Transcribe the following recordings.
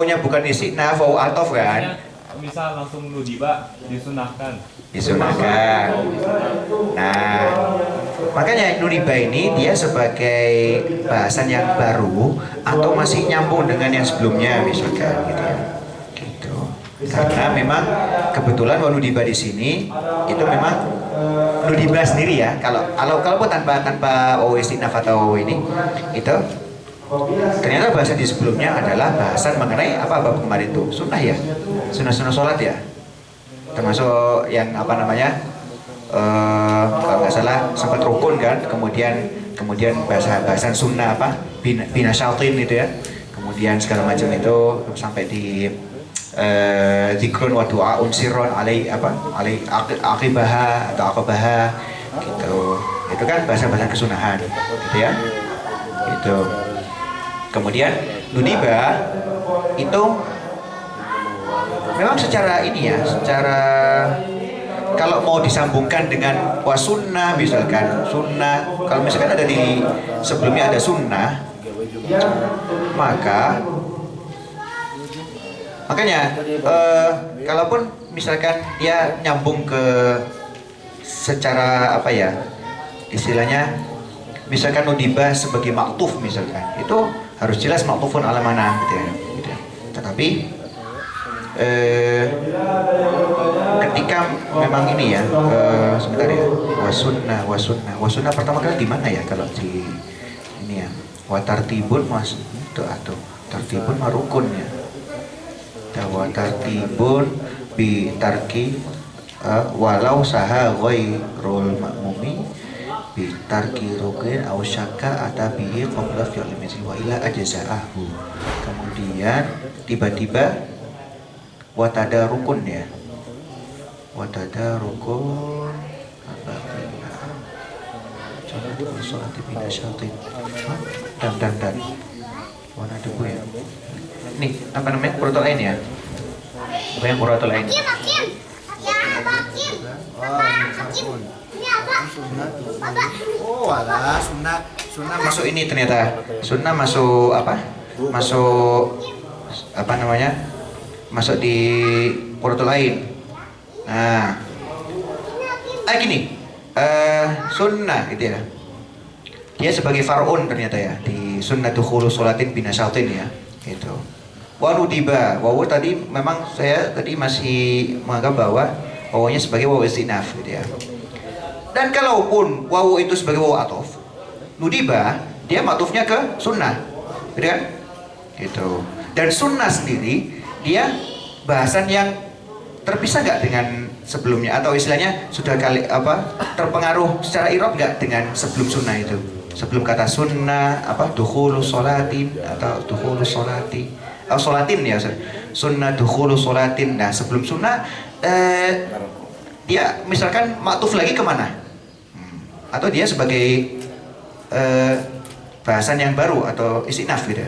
punya bukan istiqnaf, wawu atof kan? Misal langsung nudiba disunahkan. Disunahkan. Nah, makanya nudiba ini dia sebagai bahasan yang baru atau masih nyambung dengan yang sebelumnya misalkan gitu ya. Gitu. Karena memang kebetulan nudiba di sini itu memang nudiba sendiri ya. Kalau tanpa wawu istiqnaf atau wawu ini itu ternyata bahasan di sebelumnya adalah bahasan mengenai apa kemarin itu sunnah ya, sunnah sholat ya, termasuk yang apa namanya kalau nggak salah sempat rukun kan, kemudian bahasan sunnah apa bina syaitin itu ya, kemudian segala macam itu sampai di zikrun wa du'aun sirron alai aqibaha atau aqabaha gitu. Itu kan bahasa-bahasa kesunahan gitu ya. Itu. Kemudian nudiba itu memang secara ini ya, secara kalau mau disambungkan dengan wasunnah misalkan sunnah, kalau misalkan ada di sebelumnya ada sunnah, makanya kalaupun misalkan dia nyambung ke secara apa ya istilahnya, misalkan nudiba sebagai maktuf misalkan, itu harus jelas maktufun ala mana gitu ya, gitu ya. Tetapi ketika memang ini ya sebentar ya, wasunnah pertama kali di mana ya kalau di ini ya, watartibun mas itu atau tartibun marukun ya, watartibun bi tarki walau saha ghairul ma'mumi bitarki rukin aw syakka atabihi qabla fi'li misli wa ila ajza'ahu. Kemudian tiba-tiba watada rukun ya, watada rukun apa contoh sholat bina syaitin dan warna debu ya, nih apa namanya puratul ain ya, apa yang puratul ain Oh, alah, sunnah masuk ini ternyata, sunnah masuk apa? Masuk apa namanya? Masuk di puratul ain. Nah, gini, sunnah gitu ya. Dia sebagai far'un ternyata ya di sunnah dukhulus sholatin bina syaitin ya, gitu. Wa nudiba, wawu tadi memang saya tadi masih menganggap bahwa wawunya sebagai wawu istinaf gitu ya. Dan kalaupun wawu itu sebagai wawu atof, nudiba dia matufnya ke sunnah, gitu kan? Gitu. Dan sunnah sendiri dia bahasan yang terpisah nggak dengan sebelumnya, atau istilahnya sudah kali apa terpengaruh secara irob nggak dengan sebelum sunnah itu? Sebelum kata sunnah apa dukhulus sholatin atau dukhulus sholati, sholatin ya, sunnah dukhulus sholatin. Nah sebelum sunnah dia misalkan maktuf lagi kemana? Atau dia sebagai bahasan yang baru atau istinaf gitu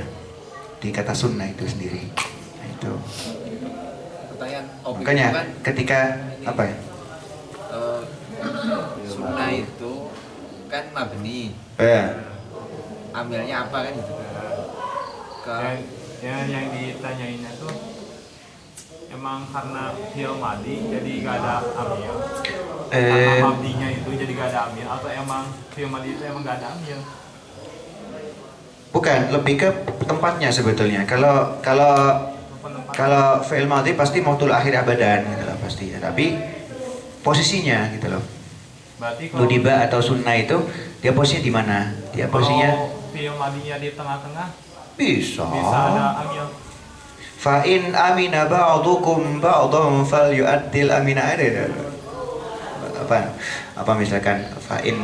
di kata sunnah itu sendiri. Nah, itu makanya kan, ketika apa ya sunnah itu kan mabni, amilnya apa kan gitu yang ditanyainnya tuh emang karena fi'il madi jadi gak ada amil, karena mabdinya itu jadi gak ada amil, atau emang fi'il madi itu emang gak ada amil? Bukan, lebih ke tempatnya sebetulnya. Kalau fi'il madhi pasti mautul akhir abadan gitu loh pasti ya. Tapi posisinya gitu loh. Berarti kalau nudiba atau sunnah itu dia posisinya di mana? Dia posisinya fi'il madinya di tengah-tengah bisa ada amil. Fa in amina ba'dukum ba'dhan falyu'addil amina, ada apa misalkan fa in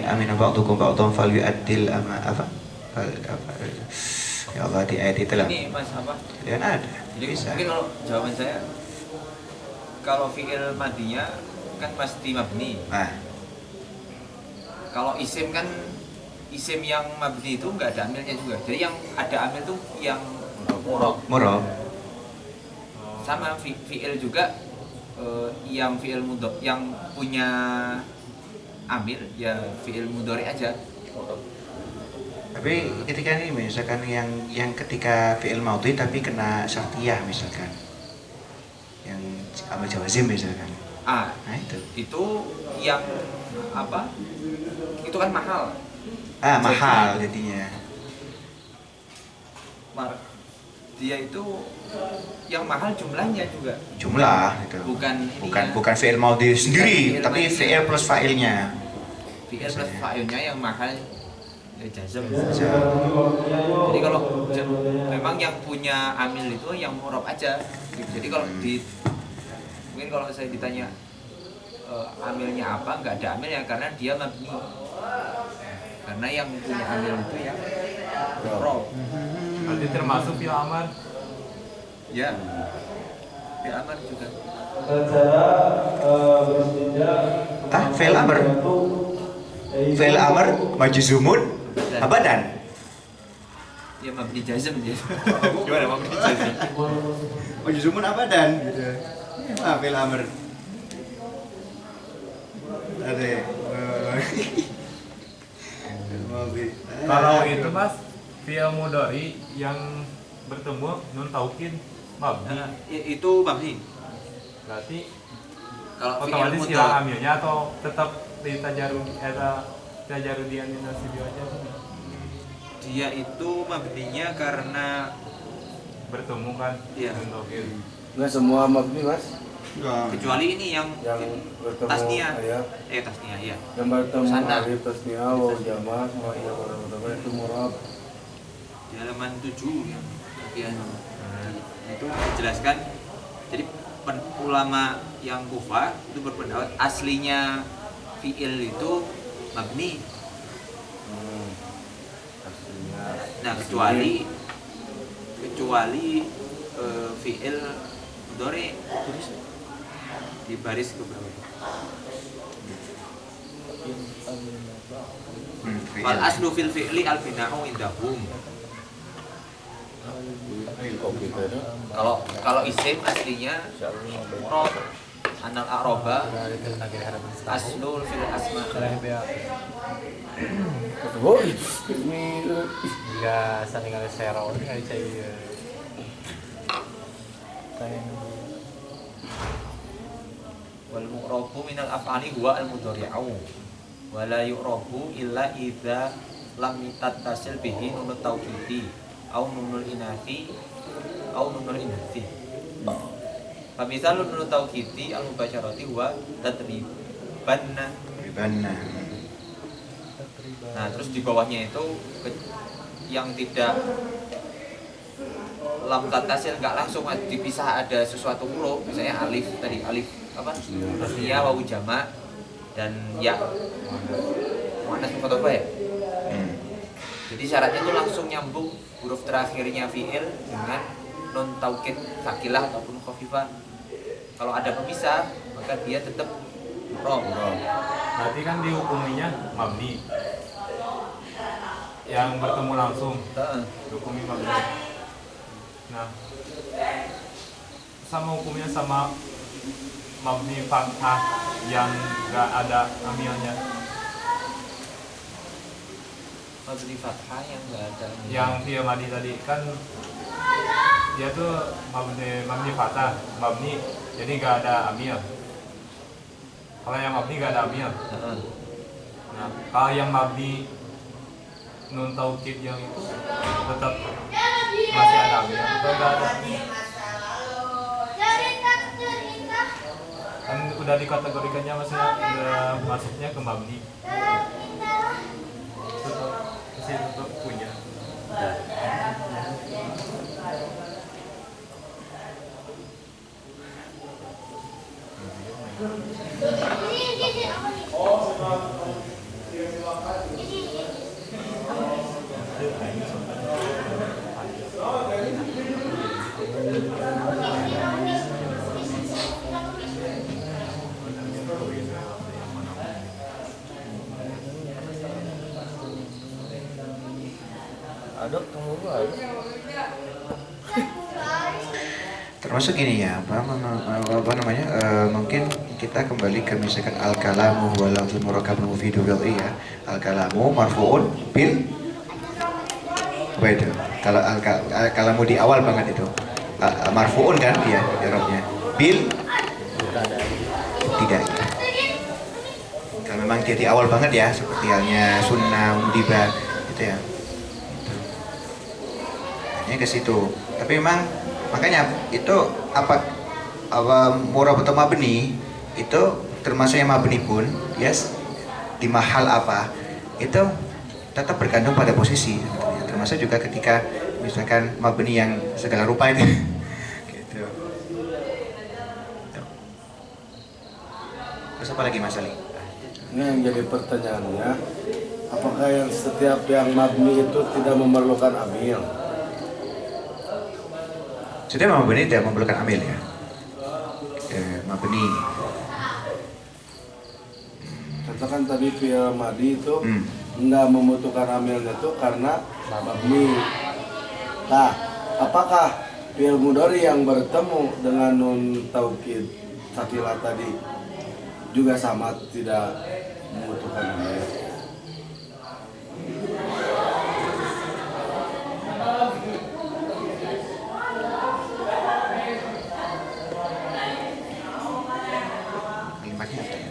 amina ba'dukum ba'dhan falyu'addil apa ya Allah di ayat itu lah. Ini mas apa? Ya ada. Jadi Bisa. mungkin kalau jawaban saya, kalau fi'il madinya kan pasti mabni. Kalau isim kan, isim yang mabni itu nggak ada amilnya juga. Jadi yang ada amil itu yang Murab. sama fi'il juga, yang fi'il mudhari yang punya amil ya fi'il mudhari aja. Tapi ketika ini misalkan yang ketika fi'il madhi tapi kena syartiyah misalkan. Yang amal jawazim misalkan. Nah itu yang apa? Itu kan mahal. Mahal jadinya. Dia itu yang mahal jumlahnya juga. Jumlah itu. Bukan fi'il madhi sendiri, tapi fi'il plus fa'ilnya. Fi'il plus fa'ilnya yang mahal jazm. Jadi kalau memang yang punya amil itu yang mu'rab aja. Jadi kalau mungkin kalau saya ditanya amilnya apa, nggak ada amilnya karena dia mabni. Karena yang punya amil itu ya mu'rab. Berarti termasuk fi'il amar. Ya. Fi'il amar juga. Fi'il amr. Fi'il amr majzumun abadan. Ya mabni jazm dia. Gimana mabni jazm? Majzumun abadan gitu. Fi'il amr. Ada. Kalau itu mas fi'il mudhari yang bertemu nun taukid mabni. Itu mabni. Berarti kalau otomatis hilang amilnya atau tetap di tajarudian nasibi aja? Dia itu mabninya karena bertemu kan nun taukid. Enggak semua mabni mas. Kecuali ini yang bertemu tasniah. ayat. Tasniah ya. Yang bertemu Sana. alif tasniah waw jamaah sama iya wal itu murab. Di halaman 7 yang bagian itu dijelaskan. Jadi ulama yang Kufah itu berpendapat aslinya fi'il itu mabni. Aslinya. Nah kecuali fi'il mudhari di baris keberapa? Fal aslu fil fi'li al bina'u indahum. Kalau isim aslinya murad anal a'raba aslul fil asma. Oh, ini Enggak saling ada sero ini cair. Wal mu'rabu minal af'ali huwa al mudhari'u wa la yu'rabu illa idza lam tattasil bihi nunut tawkidi au nunul inathi fa misalun nunut tawkidi al mubasyarati huwa tadribanna. Nah terus di bawahnya itu yang tidak lam tattasil nggak langsung dipisah, ada sesuatu huruf misalnya alif tadi, alif apa tasniyah wawu jama' dan ya muannas mukhatabah ya. Jadi syaratnya itu langsung nyambung huruf terakhirnya fi'il dengan nun taukid sakilah ataupun khafifah. Kalau ada pemisah maka dia tetap rom. Berarti kan dihukuminya mabni. Yang bertemu langsung dihukumi mabni. Nah, sama hukumnya sama mabni fathah yang nggak ada amilnya. Mabni fathah yang nggak ada amil. Yang fi'il madhi tadi kan dia tuh mabni fathah, mabni jadi nggak ada amil. Kalau yang mabni nggak ada amil. Nah, kalau yang mabni nun taukid yang itu tetap masih ada amil atau nggak ada? Kan udah dikategorikannya maksudnya udah masuknya ke mabni. Tetap punya. Adok tunggu gua. Termasuk ini ya, apa namanya? Mungkin kita kembali ke misalkan al-kalamu wa lafzul murakkab mufidu bil ya. Al-kalamu marfu'un bil Apa itu? Kalau mau di awal banget itu marfuun kan dia i'rabnya. Bil tidak. Kalau memang dia di awal banget ya, seperti halnya sunnah, mudibah gitu ya. Hanya ke situ. Tapi memang makanya itu apa murab atau mabni itu termasuk yang mabni pun yes di mahal apa itu tetap bergantung pada posisi sebetulnya. Termasuk juga ketika misalkan mabni yang segala rupa itu gitu. Terus apa lagi Mas Ali? Ini yang jadi pertanyaannya, apakah yang setiap yang mabni itu tidak memerlukan amil? Sudah mabni tidak memerlukan amil ya. Mabni. Katakan tadi fi'il madi itu nggak membutuhkan amilnya itu karena mabni. Nah, apakah fi'il mudhari yang bertemu dengan nun taukid sakilah tadi juga sama tidak membutuhkan amil? Kalimatnya apa ya?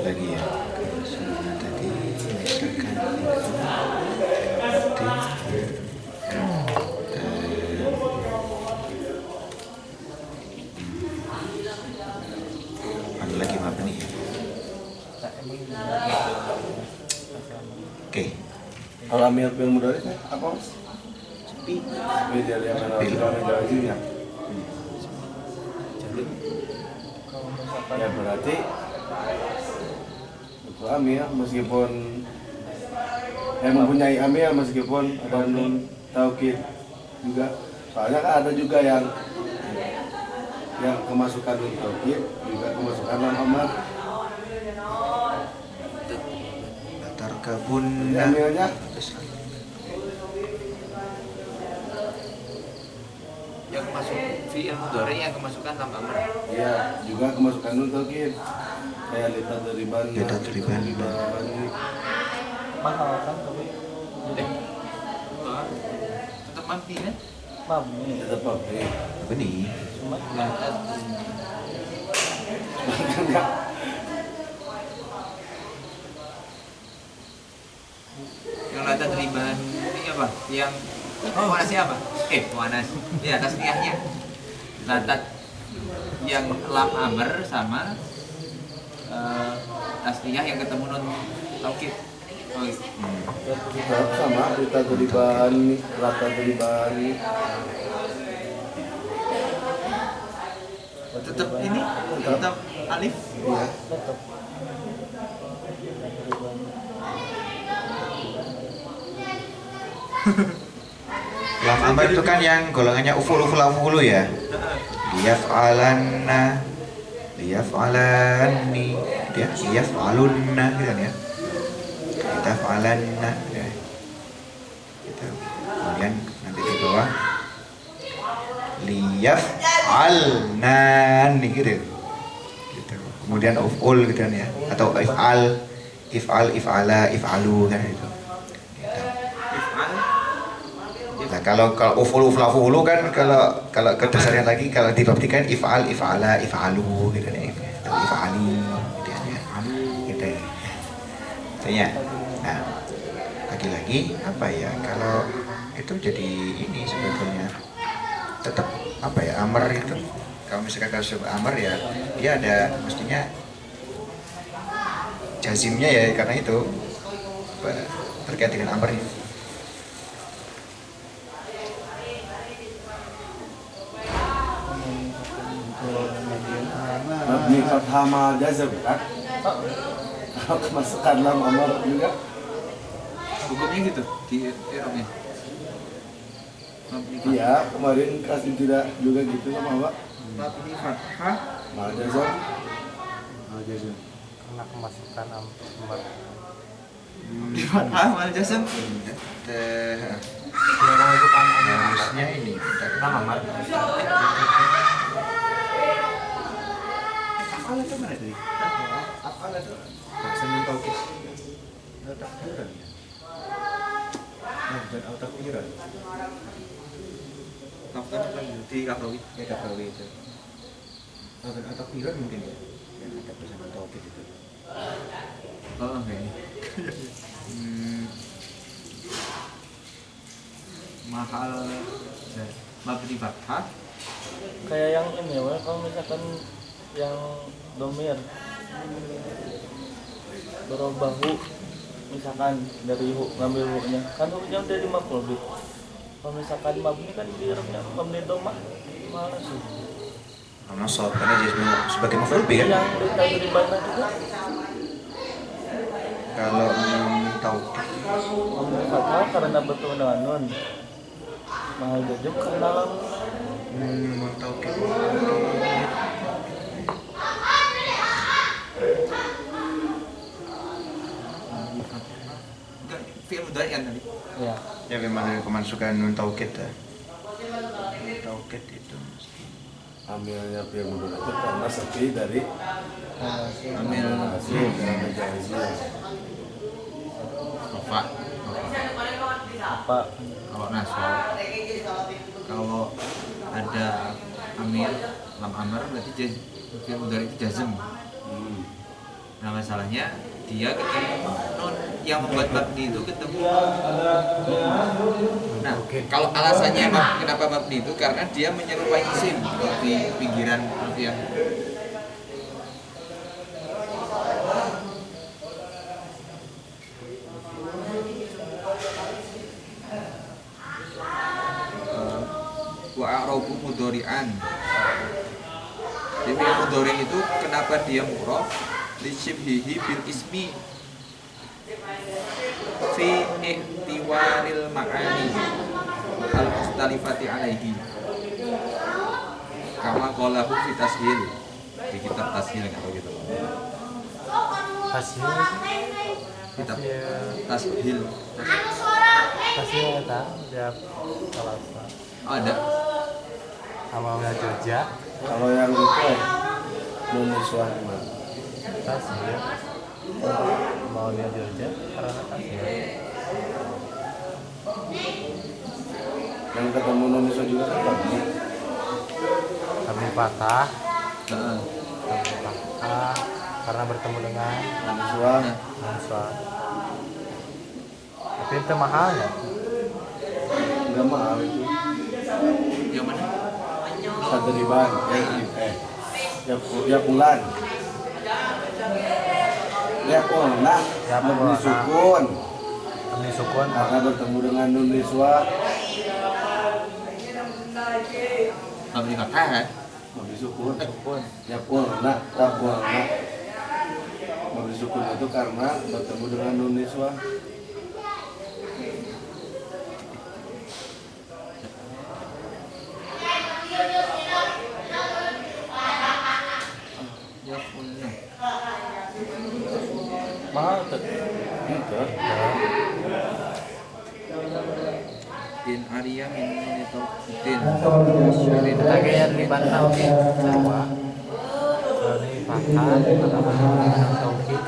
Lagi ya kalau sunnah tadi misalkan ada lagi mabni ya. Oke. Kalau amil fi'il mudhari apa Mas? Sepi dari yang jawabnya. Ya berarti itu amil meskipun mempunyai amil meskipun ada nun taukid juga. Soalnya kan ada juga yang kemasukan nun taukid juga kemasukan lam amar. Tarkabun Amilnya Yang masuk fi'il mudhari yang kemasukan lam amr. iya juga kemasukan nun taukid. Kayak litadriban. Mahal kan tapi Tetap mabni kan? mabni Tetap mabni. mabni. cuma Yang lata terlibat ini apa? Yang muanasnya apa? Muanas. Ya tasniyahnya. Latat yang lam amr sama tasniyah yang ketemu nun taukid. Oh, Tetap sama litadriban, latadriban. tetap ini tetap alif. Iya. tetap Lam amr itu kan yang golongannya ufulu ya. Liyaf'alanna, liyaf'alanni, dia liyaf'alunna gitu kan ya. Liyaf'alanna ya. Gitu. Kemudian nanti di bawah liyaf'alnan gitu. Gitu. Kemudian uf'ul gitu kan ya. Atau if'al, if'ala, if'alu kan itu. Nah, kalau ufulu kan kalau ke dasarnya lagi kalau dibuktikan if'al, if'ala, if'alu gitu ya. Atau if'ali gitu ya. Gitu ya. Tanya. Nah, lagi-lagi apa ya? Kalau itu jadi ini sebetulnya tetap apa ya? Amr itu kalau misalkan kalau sebut amr ya dia ada mestinya jazimnya ya karena itu terkait dengan amr ini. Mabni fathah ma jazm kan? kalau kemasukan lam amar juga. Hukumnya gitu di Eropnya. Mabni Iya, kemarin kasih tidak juga gitu sama Pak. Mabni fathah. Mal jazam. Karena kemasukan amar. Di fathah mal jazam. Harusnya ini. Nama Mat. Apa itu mana tadi? Apa itu? Senin taukid. Takbiran ya. Nah, bukan takbiran. Kaftan kan di Kafrawi. Ya takbir itu. Bukan takbiran mungkin ya. Yang ada bersama taukid itu. Oh, kayaknya. Mahal mabni fathah. Kayak yang ini ya, kalau misalkan yang domir berobahu misalkan dari hu ngambil hu-nya kan hu-nya udah 50 kalau misalkan mabni kan di Arabnya mabni domah masuk Karena soal karena jadi sebagai maf'ul bih kan. yang ditajribanah juga Kalau tahu mabni fathah karena bertemu dengan nun mahal jajam karena lam tahu Enggak, fi'il mudhari kan tadi. ya ya memang dari kemasukan nun taukid ya. Taukid itu mesti Amilnya fi'il mudhari itu karena sepi dari Amil hasil dan jazim. rofa. apa Kalau nasab, kalau ada amil lam amar berarti fi'il mudhari itu jazm. Nah masalahnya dia ketemu nun yang membuat mabni itu ketemu. Nah kalau alasannya kenapa mabni itu karena dia menyerupai isim di pinggiran yang wa a'rabu mudhari'an. Jadi mudhari itu kenapa dia murah? Li shibhihi bil ismi fi ihtiwaril ma'ani al mustalifati alaihi. Kama qalahu fi tashil. Di kitab tashil atau gitu. hasil Kitab tashil. hasil eta dia salah Oh, ada. sama wilayah Jogja Kalau yang itu nun niswah gimana? hasil mau wilayah Jogja karena hasil Yang ketemu nun niswah juga kan Mabni. kami patah Heeh. kami patah karena bertemu dengan Nun niswah Answa tapi itu mahal ya enggak mahal itu. Yang mana? Tadriban. Ya pulan. Ya pulna. Ya Mabni pulna. sukun. kami sukun Karena bertemu dengan nun niswah. Mabni fathah kan? Mabni sukun. sukun Ya pulna. Ya pulna. Mabni sukun itu karena bertemu dengan nun niswah. Ya punya. mahal tuh Gitu. In Arya min Nunitautin. lagi yang dibantah oke bahwa dari patah karena bertemu dengan tauhid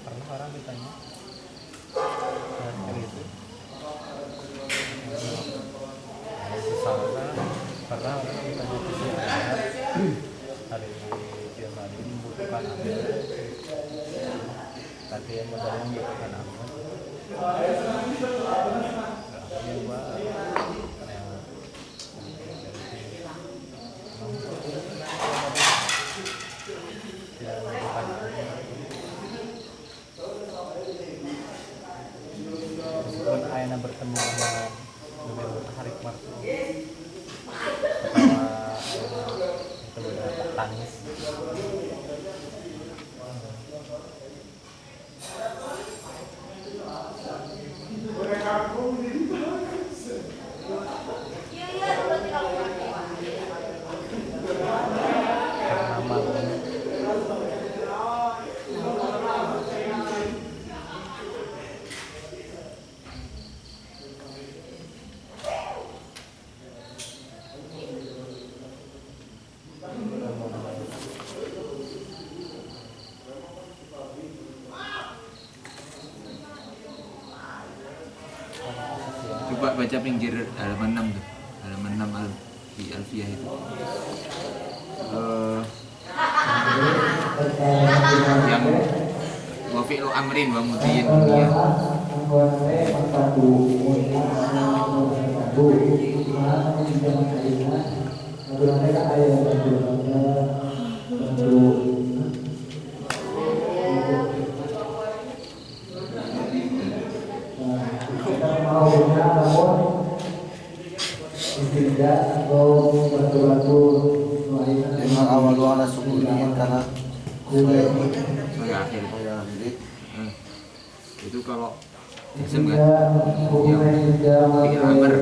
karena orang ditanya gitu misalnya karena orang ditanya visi hari film ini membutuhkan ambil kayaknya bertemu dengan Tarik Martu pertama bertemu dengan Pak Tangis. Karena malam Coba baca pinggir halaman 6 tuh. Halaman 6 di Alfiyah itu. Yang wa fi'lu amrin wa mudhiyin dunia. Dengan awal doa sukuni karena Saya akhir. Itu kalau ism kan yang fi'il amr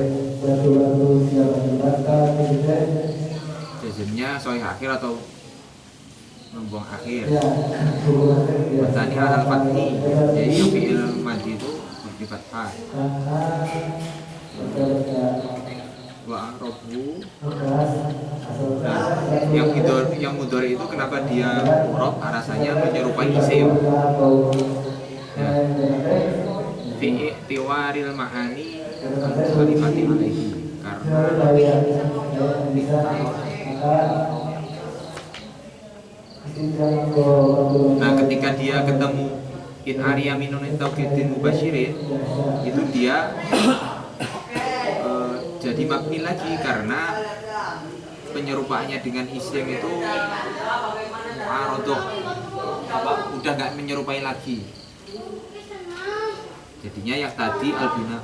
jazmnya sahih akhir atau membuang akhir. Bertani alal fathi, jadi yang fi'il madhi itu di fathah. Wa robu. Nah, yang mudhari itu kenapa dia rob? Rasanya menyerupai isim. Ya. Fi tiwaril ma'ani al-kalimati alaihi. Karena nah, ketika dia ketemu in arya minun tauhidin mubasyirin, itu dia jadi mabni lagi karena penyerupaannya dengan isim itu mu'aradhah, udah nggak menyerupai lagi. Jadinya yang tadi albina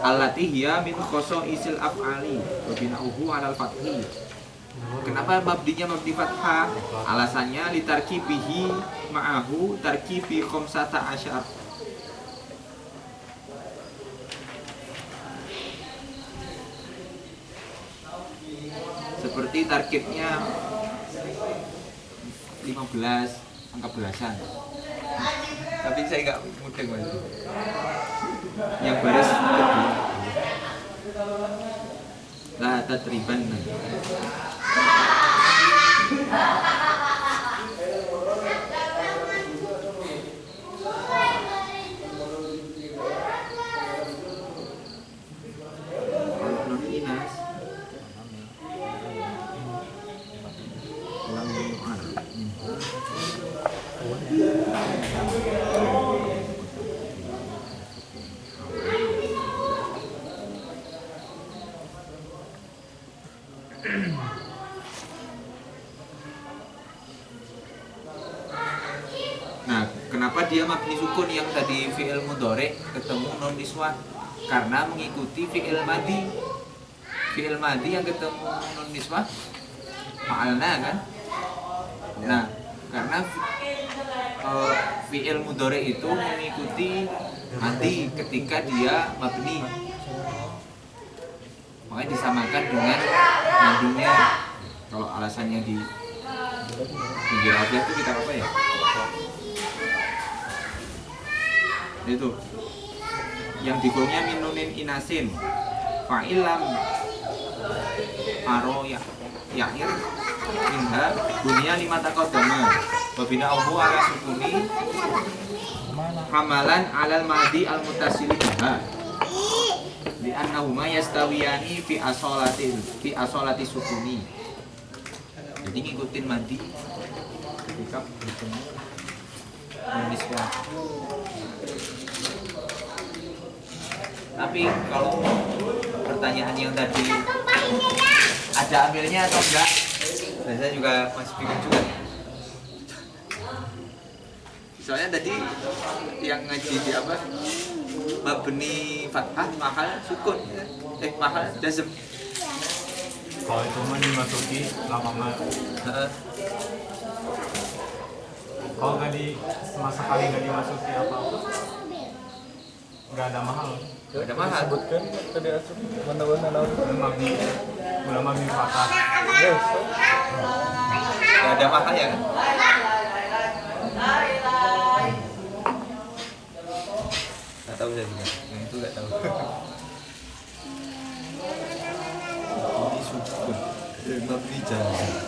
allati hiya min khosaisil af'ali wa bina'uhu 'alal fathi. Kenapa mabdinya mabdi fathah? Alasannya litarkibihi ma'ahu tarkibi khamsata asyar. Seperti tarkibnya 15 angka belasan. Tapi saya nggak mudeng Mas. Yang baris kedua. Lah tatriban. Nah, kenapa dia mabni sukun yang tadi fi'il mudhari ketemu nun niswah? Karena mengikuti fi'il madhi. Fi'il madhi yang ketemu nun niswah fa'alna kan? Nah, karena fi'il mudhari itu mengikuti madhi ketika dia mabni. Makanya disamakan dengan madhinya. Kalau alasannya di pinggir aja itu kita apa ya? Itu yang dikurungnya minunin inasin fa'ilam aro yair minha dunia 5 taqaddama wabina auhu ala sukuni hamalan alal madi al mutasili biha li annahuma yastawiyani fi asolati sukuni. Jadi ngikutin madi ketika bertemu nisbah. Tapi kalau pertanyaan yang tadi ada ambilnya atau enggak, saya juga masih bingung juga. Soalnya tadi yang ngaji di apa? Mabni fathah mahal sukun. Mahal jazm. Kalau itu mah dimasuki lama-lama. Kalau nggak sama sekali nggak dimasuki apa-apa, nggak ada mahal. Nggak ada mahal. Sebutkan tadi asum mana-mana naon. Udah mabni fathah. Yes. Nggak ada mahal ya kan? Nggak tahu saya juga. Yang itu nggak tahu.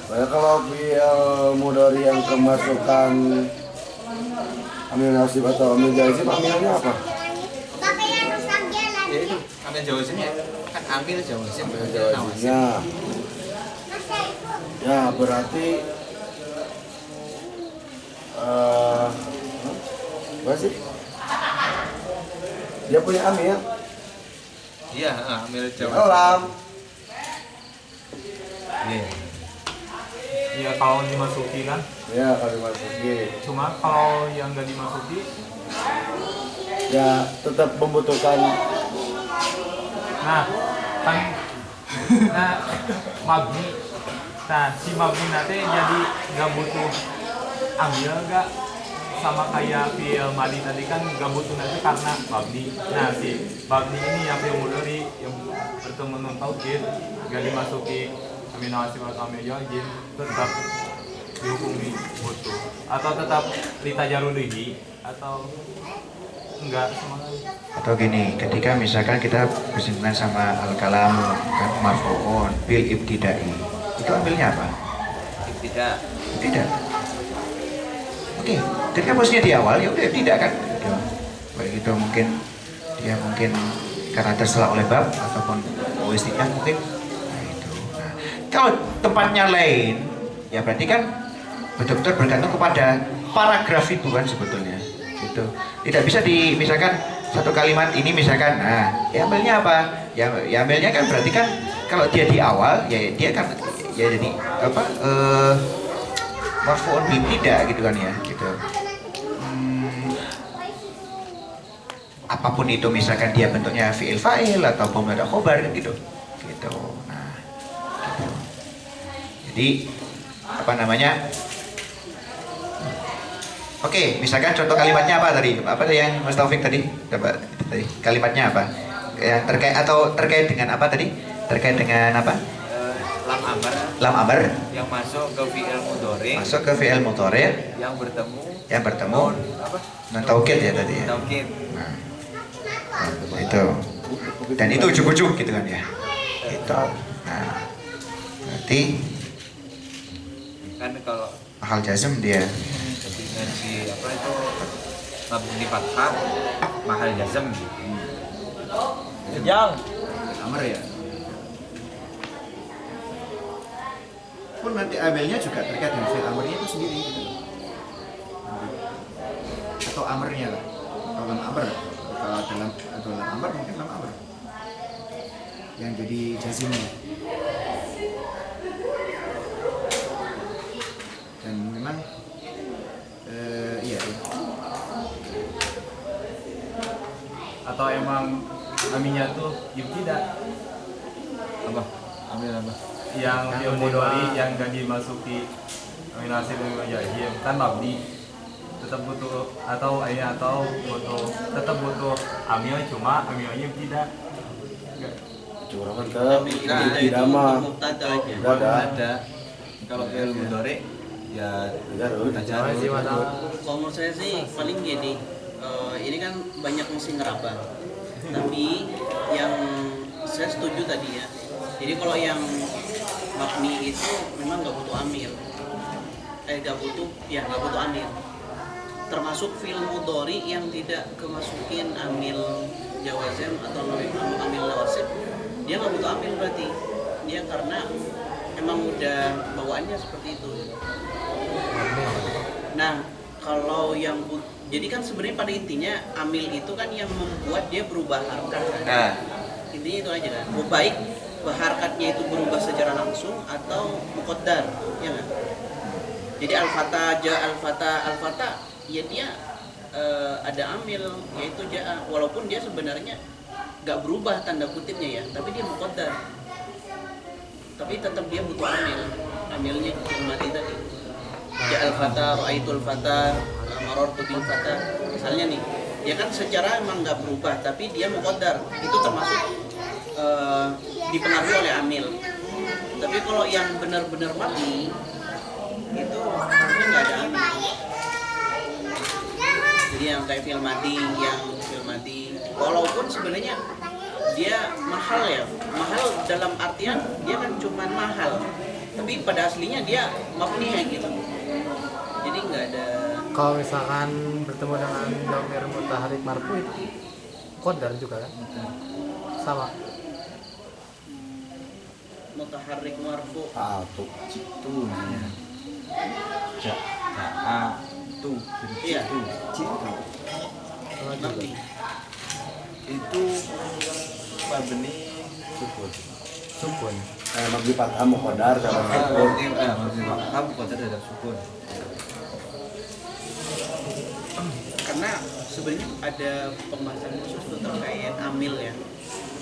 Nah, kalau fi'il mudhari yang kemasukan amil nasib atau amil jazim, amilnya apa? Ya itu ambil jawazimnya kan ambil jawazim. Jawazimnya. Ya berarti apa sih? Dia punya amil. Iya, ambil jawazim. Alam. Iya kalau dimasuki kan. Ya kalau dimasuki. Cuma kalau yang nggak dimasuki, Ya tetap membutuhkan. nah kan, mabni. Nah si mabni nanti jadi nggak butuh ambil nggak, sama kayak fi'il madi tadi kan nggak butuh nanti karena mabni. Nah si mabni ini yang fi'il mudhari yang bertemu nun taukid nggak dimasuki amin nasib atau amil jazim, tetap dihukumi butuh atau tetap litajarudihi atau enggak semuanya. Atau gini, ketika misalkan kita bersentuhan sama al-kalam kan marfu'un bil ibtidai, itu ambilnya apa? Tidak. Tidak. Oke, ketika posisinya di awal ya udah tidak kan? Gitu. Baik itu mungkin dia karena terselak oleh bab ataupun istilah mungkin. Nah itu. Nah, kalau tempatnya lain, ya berarti kan betul-betul bergantung kepada paragraf itu kan sebetulnya. Gitu. Tidak bisa misalkan satu kalimat ini misalkan, nah, ya ambilnya apa? Ya ambilnya kan berarti kan kalau dia di awal, ya dia kan ya jadi apa? Marfu'un bil tidak gitu kan ya, gitu. Apapun itu misalkan dia bentuknya fi'il fa'il ataupun ada khobar gitu. Gitu. Nah, gitu. Jadi apa namanya? Oke, misalkan contoh kalimatnya apa tadi? Apa yang Mas Taufik tadi? Coba tadi kalimatnya apa? Yang terkait dengan apa tadi? Terkait dengan apa? Lam amr. Lam amr Yang masuk ke fi'il mudhari. masuk ke fi'il mudhari Yang bertemu. apa? Non taukid ya tadi ya. Taukid. Nah, itu. Dan itu ujuk-ujuk gitu kan ya. Itu. Nah, berarti Kan kalau mahal jazm dia. ngaji apa itu mabni fathah mahal jazm. Yang Amr ya. Pun nanti amilnya juga terkait dengan fi'il amrnya itu sendiri gitu. Atau amrnya lah. Atau lam amr. Kalau dalam amr mungkin lam amr. Yang jadi jazimnya. Dan memang iya. Atau emang aminnya tuh tidak Apa? Ambil apa? yang fi'il mudhari yang gak dimasuki amin nasib dan jazim kan mabni, tetap butuh atau tetap butuh amil, cuma amilnya tidak. Curangan tidak mah. Tidak ada. Kalau fi'il mudhari ya Kalau menurut saya sih paling gini, ini kan banyak mesti ngeraba. Tapi yang saya setuju tadi ya. Jadi kalau yang mabni itu memang nggak butuh amil, nggak butuh amil. Termasuk fi'il mudhari yang tidak kemasukin amil jawazim atau amil nawasib, dia nggak butuh amil berarti. Dia karena emang udah bawaannya seperti itu. Nah, kalau yang jadi kan sebenarnya pada intinya amil itu kan yang membuat dia berubah harkat kan. Nah. Intinya itu aja kan. Baik harkatnya itu berubah secara langsung atau muqaddar, ya nggak? Jadi al-fata, al-fata, ya dia ada amil, yaitu ja'a, walaupun dia sebenarnya nggak berubah tanda kutipnya ya, tapi dia muqaddar. Tapi tetap dia butuh amilnya fi'il madi tadi. Ja'al fata, ra'aitul fata, marartu bil fata. Misalnya nih, dia kan secara emang nggak berubah, tapi dia muqaddar. Itu termasuk dipengaruhi oleh amil. Tapi kalau yang benar-benar mabni itu harusnya nggak ada amil. Jadi yang kayak fi'il madi, walaupun sebenarnya dia mahal ya, mahal dalam artian dia kan cuman mahal, tapi pada aslinya dia mabni ya gitu. Jadi nggak ada. Kalau misalkan bertemu dengan dhamir mutaharrik marfu itu qadar juga kan? Sama. Mutaharrik marfu. tuh itu namanya. Tuh. Iya. Mabni. Itu mabni sukun. Sukun. Mabni fathah muqaddar dalam sukun. Mabni fathah muqaddar dalam sukun. Karena sebenarnya ada pembahasan khusus tuh terkait amil ya.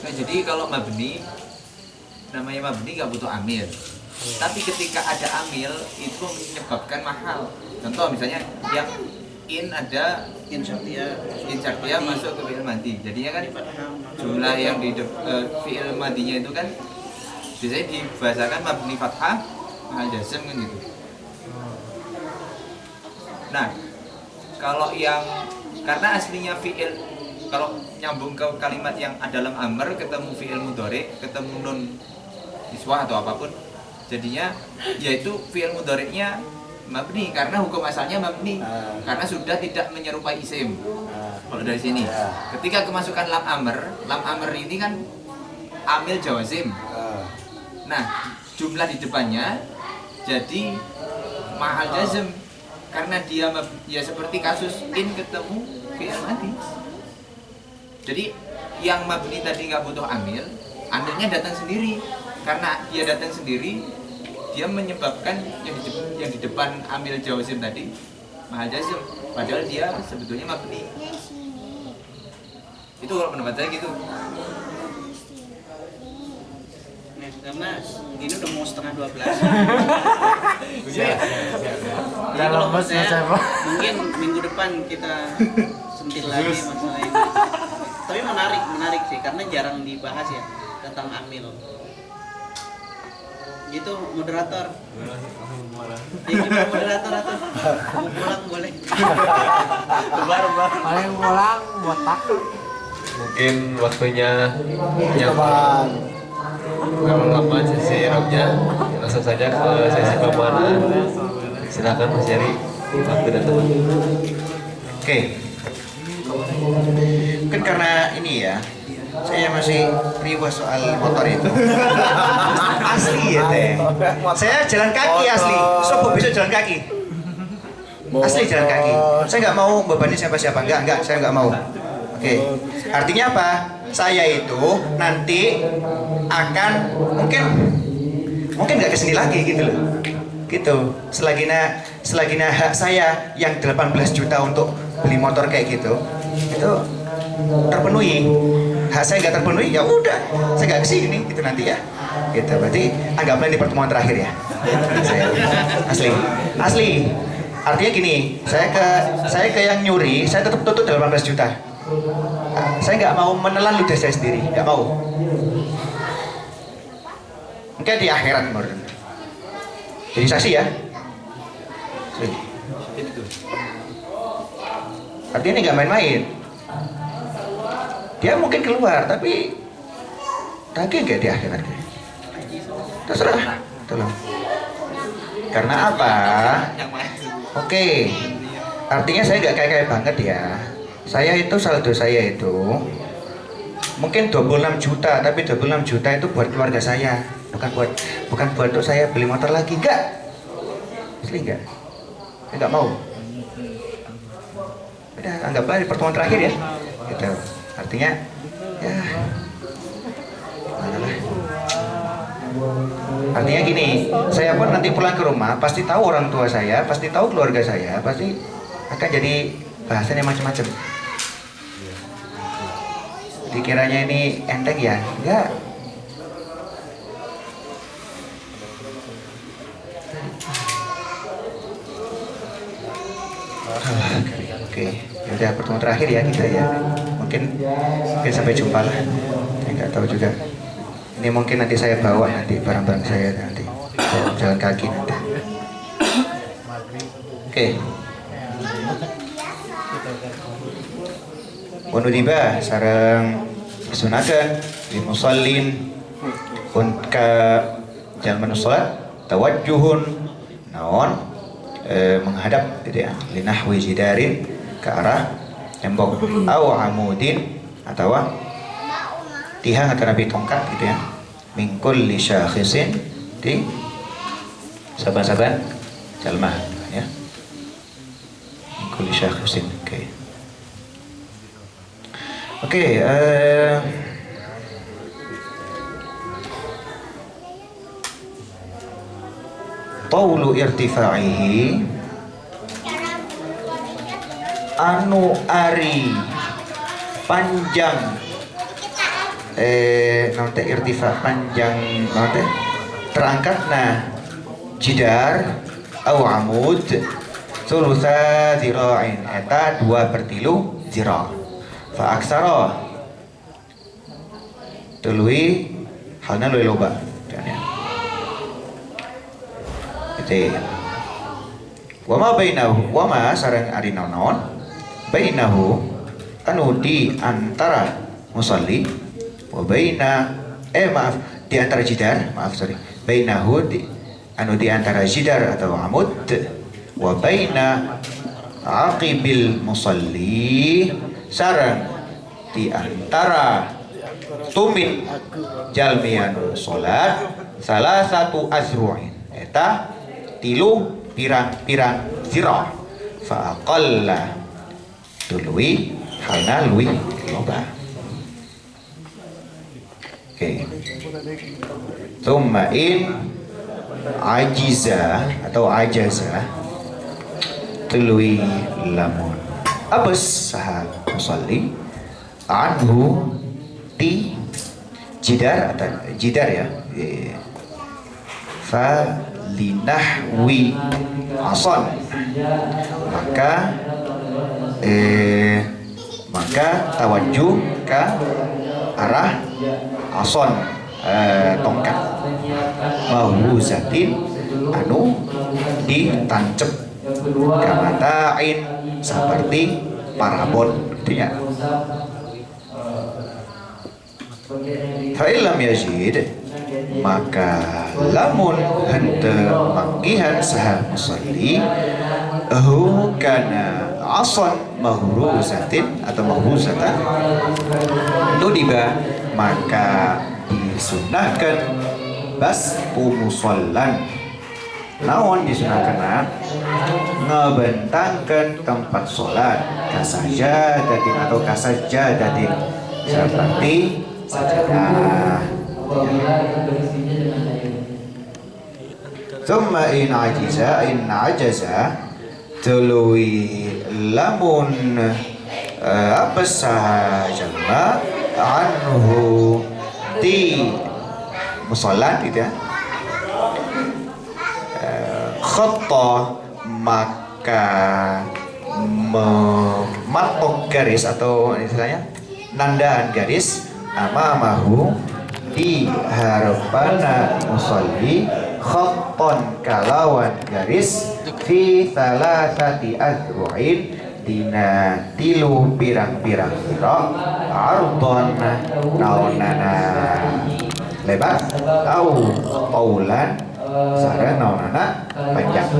Nah, jadi kalau mabni, namanya mabni nggak butuh amil. Tapi ketika ada amil itu menyebabkan mahal. Contoh misalnya yang ada insyartiyah masuk ke fi'il madi. Jadinya kan jumlah yang di fi'il madinya itu kan biasanya dibahasakan mabni fathah mahal jazm kan gitu. Nah, kalau yang karena aslinya fi'il, kalau nyambung ke kalimat yang ada dalam amr ketemu fi'il mudhari, ketemu nun iswah atau apapun, jadinya yaitu fi'il mudhari'nya mabni karena hukum asalnya mabni karena sudah tidak menyerupai isim. Kalau dari sini ketika kemasukan lam amr ini kan amil jawazim. Nah, jumlah di depannya jadi mahal jazm karena dia ya seperti kasus in ketemu fi'il madi. Jadi yang mabni tadi nggak butuh amilnya datang sendiri. Karena dia datang sendiri, dia menyebabkan yang di depan amil jawazim tadi mahal jazm, padahal dia sebetulnya mabni. Itu kalau pendapat saya gitu. Nah, karena ini udah mau setengah 12. Jadi kalau menurut saya mungkin minggu depan kita sentil lagi masalah ini. Tapi menarik sih karena jarang dibahas ya tentang amil. Gitu moderator. Gimana moderator atau mau pulang boleh. Paling pulang botak. Mungkin waktunya yang lama sesi Arabnya, langsung saja ke sesi pemahaman. Silakan Mas Yari, waktu dan teman. Oke. Mungkin karena ini ya, saya masih riwah soal motor itu. Asli ya teh. Saya jalan kaki asli. Sopo bisa jalan kaki. Asli jalan kaki. Saya nggak mau bebannya siapa-siapa. Enggak, saya nggak mau. Oke. Artinya apa? Saya itu nanti akan mungkin nggak kesini lagi gitu loh. Gitu. Selagi hak saya yang 18 juta untuk beli motor kayak gitu, itu terpenuhi. Hak saya nggak terpenuhi, ya udah, saya nggak kesini gitu nanti ya. Gitu. Berarti anggaplah ini pertemuan terakhir ya. Saya asli. Artinya gini, saya ke yang nyuri, saya tetap tutup 18 juta. Saya nggak mau menelan ludah saya sendiri, nggak mau. Mungkin di akhirat menurut. Jadi saksi ya. Artinya ini nggak main-main. Dia mungkin keluar, tapi tagih nggak di akhirat? Terserah, tolong. Karena apa? Oke. Artinya saya nggak kayak banget ya. Saya itu saldo saya itu mungkin 26 juta, tapi 26 juta itu buat keluarga saya, bukan buat untuk saya beli motor lagi, enggak. Asli enggak. Saya enggak mau. Udah, anggaplah di pertemuan terakhir ya. Gitu. Artinya ya mana lah. Artinya gini, saya pun nanti pulang ke rumah pasti tahu orang tua saya, pasti tahu keluarga saya, pasti akan jadi bahasanya macam-macam. Dikiranya ini enteng ya? Enggak. Oke, udah pertemuan terakhir ya kita ya. Mungkin sampai jumpa lah. Saya nggak tahu juga. Ini mungkin nanti saya bawa nanti barang-barang saya nanti jalan kaki nanti. Oke. Pun tiba sareng sunakan di musallin pun ke jalan salat tawajjuhun naon menghadap gitu ya, linahwi jidarin ke arah tembok au amudin atau tiang atau nabi tongkat gitu ya, mingkul li syakhisin di saban-saban jalma ya, mingkul li syakhisin. Oke, taulu irtifaihi anu ari panjang nanti irtifa panjang nanti terangkatna jidar au amud sulusa zira'in eta 2/3 zira' fa aksara tuluy halna luwih loba ya. Itu wama bainahu wama sareng ari naon bainahu anu di antara musalli wa baina maaf di antara jidar bainahu di anu di antara jidar atau amud wa baina aqibil musalli sareng di antara tumit jalmian salat salah satu azru'in eta 3 pirang-pirang zira fa aqalla tuluy halna luwih loba. Oke. Thumma in ajiza atau ajaza tuluy lamun abes saha musalli anhu di jidar atau jidar ya, fa linahwi ason maka tawajjuh ke arah ason tongkat mahruzatin anu ditancep kamatain seperti parabon gitu ya. Fa'ilam yajid maka lamun henteu manggihan saha musalli kana ason mahruzatin atau mahruzatan nudiba maka disunahkan basku musallan naon disunahkan ngebentangkan tempat sholat kasajadatin atau kasajadatin seperti sajadah. Thumma in ajaza tuluy lamun abasa jalma anhu di musallat gitu ya, khatta maka mematok garis atau istilahnya nandaan garis amamahu di harapan musalli khatton kalawan garis fi salasati azru'in dina tilu pirang-pirang sira ardon naonana lebar au paulan sareng naonana panjang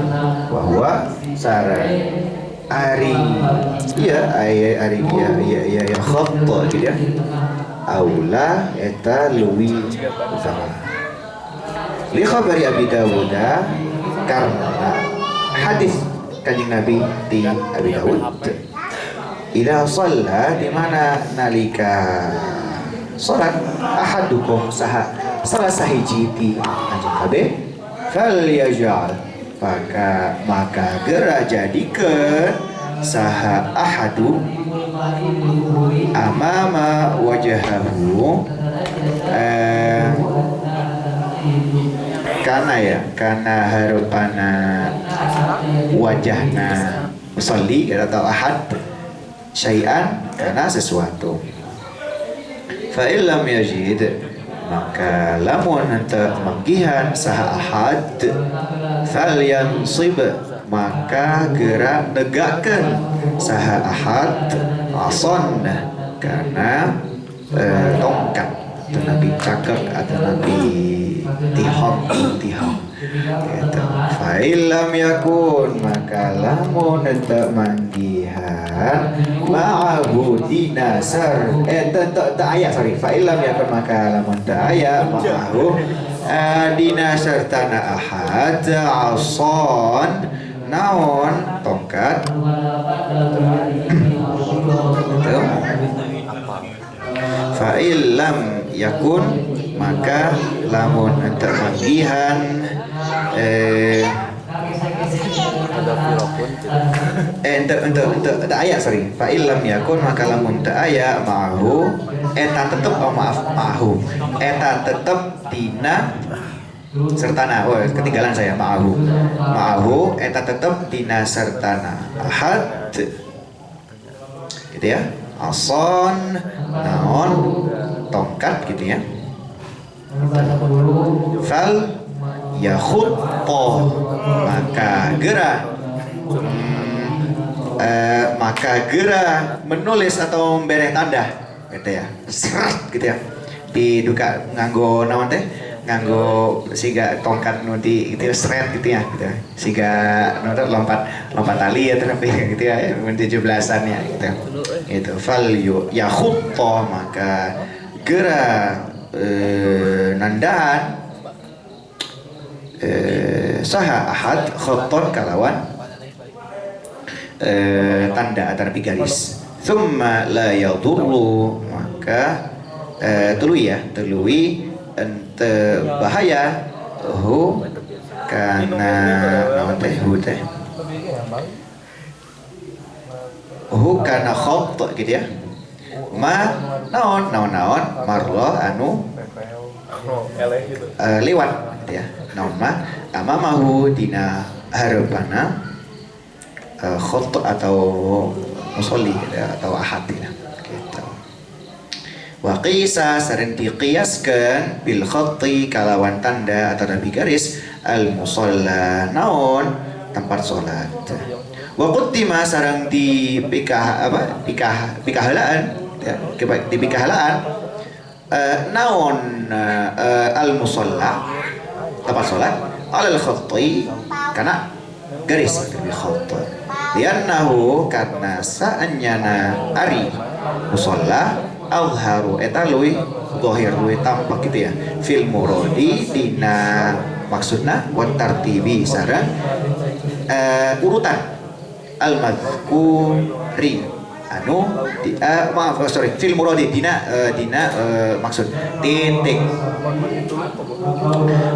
bahwa sareng ari ari khatta gitu ya aula eta luwi utama li khabari Abi Dawud karena hadis kanjeng Nabi di Abi Dawud idza shalla di mana nalika salat ahadukum saha salah sahiji ti anjeun kabeh fal yaj'al maka gera jadikeun saha ahadu amama wajahahu karena harupana wajahna musalli atau ahad syai'an karena sesuatu fa illam yajid maka lamun henteu manggihan saha ahad fal yansib maka gerak negakeun saha ahad ason karena tongkat atau nabi cakep atau nabi tihok gitu. Fa illam yakun maka lamun henteu manggihan ma'ahu dinasar teu aya sorry fa illam yakun maka lamun teu aya ma'ahu dinasar tanah ahad ason naon tongkat fa illam yakun maka lamun henteu manggihan ente aya sorry fa illam yakun maka lamun teu aya ma'ahu eta tetep ma'ahu eta tetep dina sertana ketinggalan saya ma'ahu eta tetep dina sertana ahad gitu ya ason naon tongkat gitu ya fal yakhutta maka gerah menulis atau membereh tanda gitu ya serat gitu ya diduka nganggo naon teh nganggo siga tongkat nuti gitu ya seret gitu ya gitu siga lompat tali ya tapi gitu ya 17-an ya gitu itu fal yakhutta maka gerah nandahan saha ahad khatton kalawan tanda atau garis thumma la yadurru maka tului ente bahaya karena naon teh karena khatt gitu ya naon marlo anu lewat gitu ya naon amamahu dina harapana khatt atau musolli gitu, atau ahad gitu. Wa qisa sareng diqiyaskeun bil khatti kalawan tanda atau nabi garis al musalla naon tempat salat. Wa quttima sareng di pikahalaan ya, di pikahalaan naon al musalla tempat salat alal khatti kana garis bil khatt. Liannahu karena saanyana ari musalla azharu eta luwih zahir luwih tampak gitu ya fil muradi dina maksudna wa tartibi sareng urutan al madhkuri anu fil muradi dina maksud titik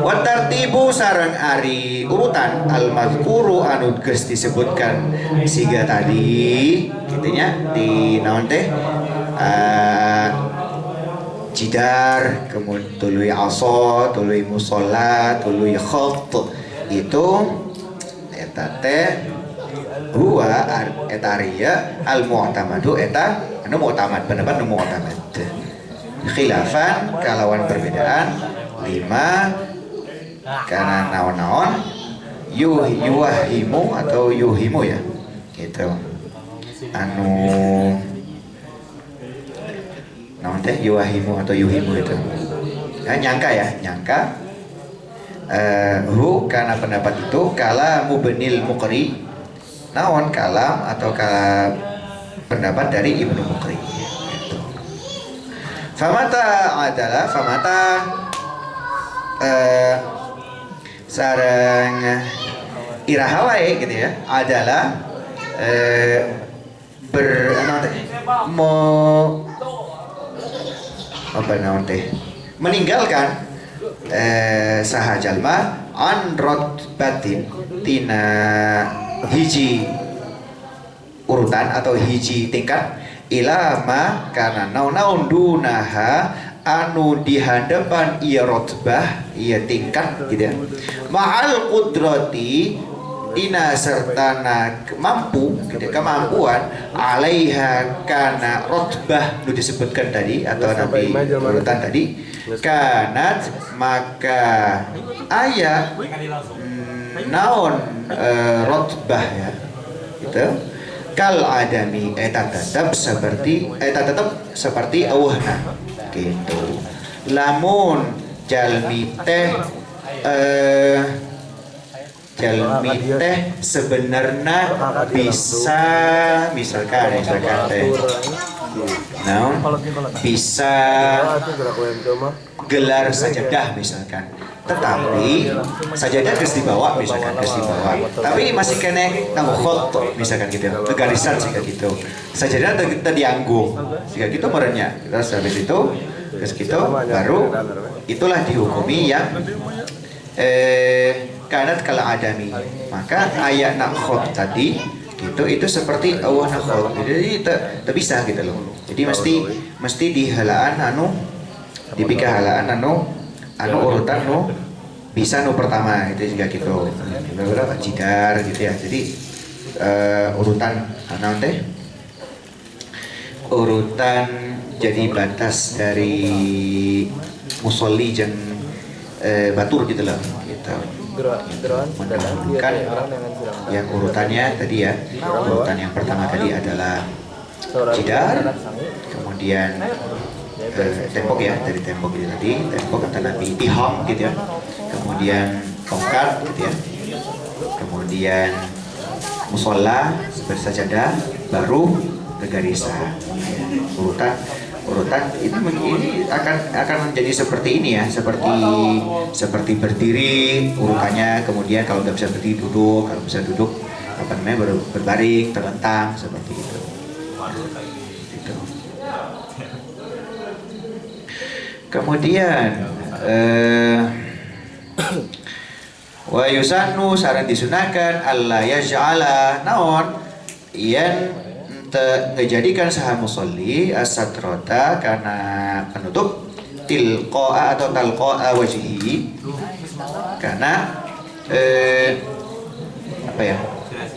wa tartibu sareng ari urutan al madhkuru anu geus disebutkan siga tadi gitunya di naon teh jidar, kemudian tului aso, tului musola, tului khatt itu eta teh huwa eta ariya al mu'tamadu eta anu mu'tamad pendapat anu mu'tamad khilafan kalawan perbedaan lima karena naon-naon yuwahimu atau yuhimu ya gitu anu naon teh yuwahimu atau yuhimu itu nyangka karena pendapat itu kala mubnil muqri naon kalam atau kalam pendapat dari Ibnu Muqri gitu. Famata sareng iraha wae gitu ya adalah meninggalkan saha jalma an rotbatin tina hiji urutan atau hiji tingkat ilama karena naun dunaha anu di hadapan iya rotbah iya tingkat gitu ya ma'al qudrati ina sertana mampu gitu, kemampuan alaiha karena rotbah lu disebutkan tadi atau nabi urutan tadi kanat maka ayat naon rotbah ya gitu kal adami tetap seperti awahna gitu lamun jalmi teh sebenarnya bisa misalkan teh naon bisa gelar sajadah misalkan tetapi sajadah geus dibawa misalkan tapi masih kene tangguh khot misalkan gitu garisan sih gitu sajadah kita dianggung jika gitu merenya terus habis itu geus gitu baru itulah dihukumi yang kanat kala adami maka ayat nakhot tadi gitu itu seperti awah nakhot jadi tak bisa gitu loh jadi mesti di halaan anu dipikah halaan anu urutan nu bisa nu pertama itu juga gitu berapa jidar gitu ya jadi urutan anu teh urutan jadi batas dari musolli jeung batur gitu loh gitu mendahulukan yang urutannya tadi ya urutan yang pertama tadi adalah jidar kemudian tembok ya dari tembok itu tadi tembok kata Nabi iham gitu ya kemudian tongkat gitu ya kemudian musola bersajadah baru bergarisa urutan ini akan menjadi seperti ini ya seperti berdiri urutannya kemudian kalau nggak bisa berdiri duduk kalau bisa duduk apa namanya baru berbaring terlentang seperti itu. Kemudian wa yusannu sareng disunahkan alla yaj'ala naon yen ngejadikan saha musolli as-satrata karena penutup tilqa'a atau talqa'a wajhi karena apa ya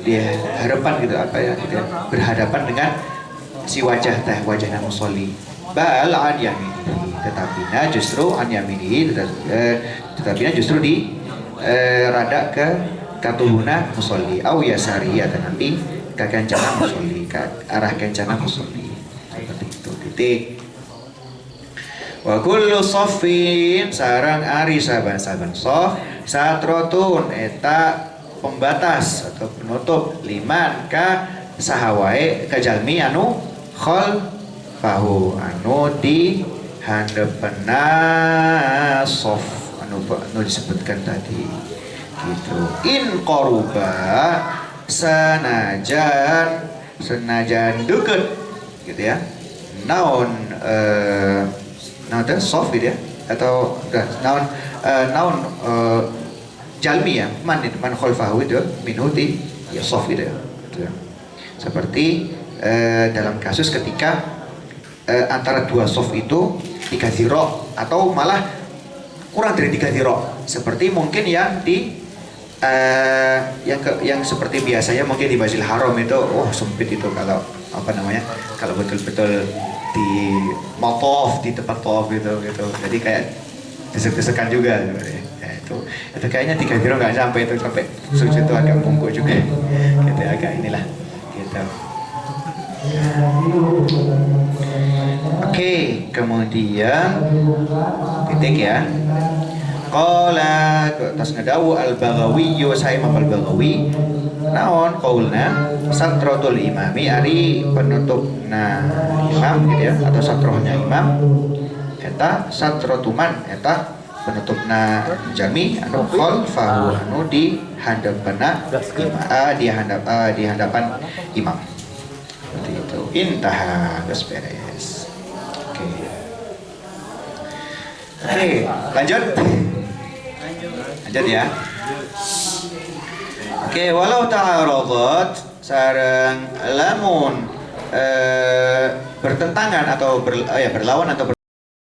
dia harapan gitu apa ya gitu, berhadapan dengan si wajahnya musolli bal an yamini tetapinya justru an yamini tetapinya justru di rada ke katuhuna musolli au yasari atau nanti ke kencana musolli ke arah kencana musolli seperti itu titik wa kullu shaffin sarang ari saban-saban shaf satrotun eta pembatas atau penutup liman ka sahawae kajalmi anu khol fahu anu di handapna shaf anu disebutkan tadi gitu in qaruba senajan deket gitu ya naon soft gitu ya atau naon jalmi ya man khalfahu itu minuti ya soft gitu ya seperti dalam kasus ketika antara dua soft itu 3 ziro atau malah kurang dari 3 ziro seperti mungkin yang di yang seperti biasanya mungkin di Masjidil Haram itu sempit itu kalau apa namanya kalau betul-betul di matof di tempat tawaf gitu jadi kayak desek-desekan juga ya, itu kayaknya 3 kilo nggak sampai itu sampai sujud itu agak bungkuk juga gitu agak inilah gitu. Oke, kemudian titik ya. Qala tas ngadawu al-Baghawi saya Imam al-Baghawi naon qaulna satratul imami ari penutupna imam gitu ya atau satrohnya imam eta satrotuman eta penutupna jami anu khalfahu anu di hadapan di hadapan imam seperti itu intaha geus beres. Oke, lanjut. Lanjut ya. Oke, walau ta'aradat sareng lamun bertentangan atau berlawan atau